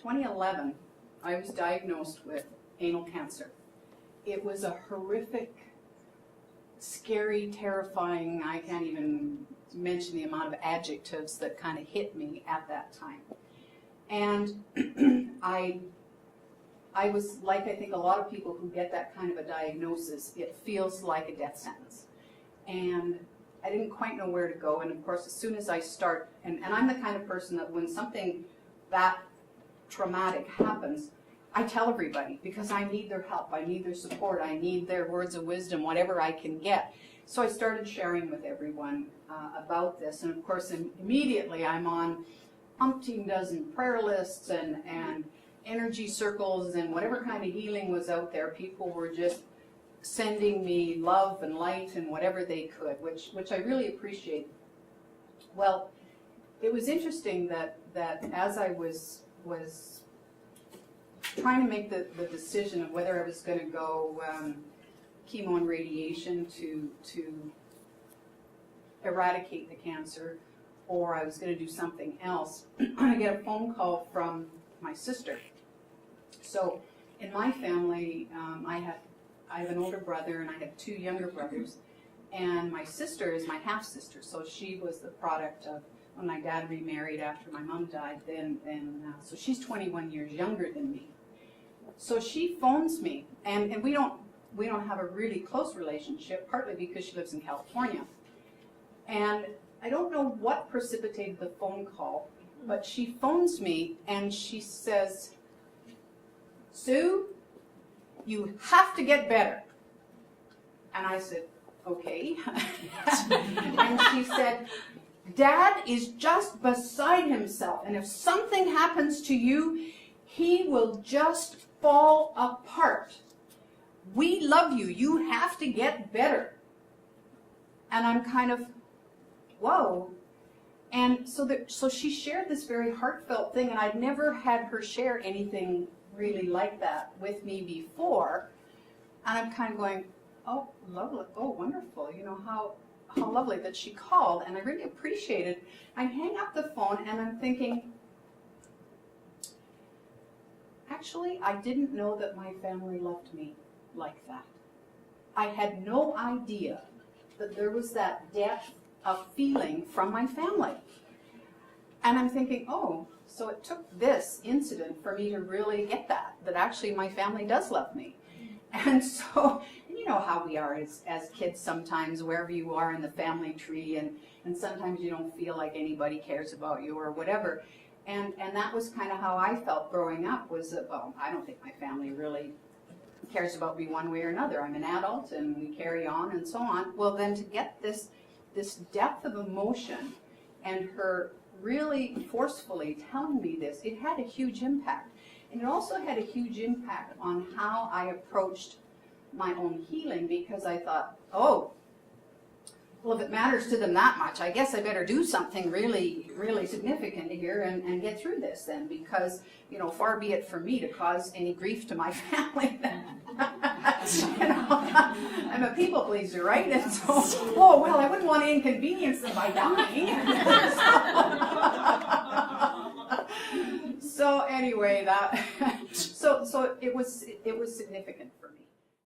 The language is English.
2011, I was diagnosed with anal cancer. It was a horrific, scary, terrifying, I can't even mention the amount of adjectives that kind of hit me at that time. And I was like, I think a lot of people who get that kind of a diagnosis, it feels like a death sentence. And I didn't quite know where to go. And of course, as soon as I start, and I'm the kind of person that when something that traumatic happens, I tell everybody because I need their help, I need their support, I need their words of wisdom, whatever I can get. So I started sharing with everyone about this. And of course, immediately I'm on umpteen dozen prayer lists and energy circles and whatever kind of healing was out there. People were just sending me love and light and whatever they could, which I really appreciate. Well, it was interesting that as I was trying to make the decision of whether I was going to go chemo and radiation to eradicate the cancer, or I was going to do something else, I get a phone call from my sister. So in my family, I have an older brother and I have two younger brothers, and my sister is my half-sister, so she was the product of when my dad remarried after my mom died, so she's 21 years younger than me. So she phones me, and we don't have a really close relationship, partly because she lives in California. And I don't know what precipitated the phone call, but she phones me and she says, "Sue, you have to get better." And I said, "Okay." And she said, "Dad is just beside himself, and if something happens to you, he will just fall apart. We love you. You have to get better." And I'm kind of, whoa. And so she shared this very heartfelt thing, and I'd never had her share anything really like that with me before. And I'm kind of going, oh, lovely, oh, wonderful, you know, how lovely that she called, and I really appreciate it. I hang up the phone, and I'm thinking, actually, I didn't know that my family loved me like that. I had no idea that there was that depth of feeling from my family. And I'm thinking, oh, so it took this incident for me to really get that actually my family does love me. And so, you know how we are as kids sometimes, wherever you are in the family tree, and sometimes you don't feel like anybody cares about you or whatever. And that was kind of how I felt growing up, was that, well, I don't think my family really cares about me one way or another. I'm an adult and we carry on and so on. Well, then to get this depth of emotion and her really forcefully telling me this, it had a huge impact. And it also had a huge impact on how I approached my own healing, because I thought, oh, well, if it matters to them that much, I guess I better do something really, really significant here and get through this then, because, you know, far be it from me to cause any grief to my family. You know, I'm a people pleaser, right? And so, oh, well, I wouldn't want to inconvenience them by dying. So anyway, so it was significant for me.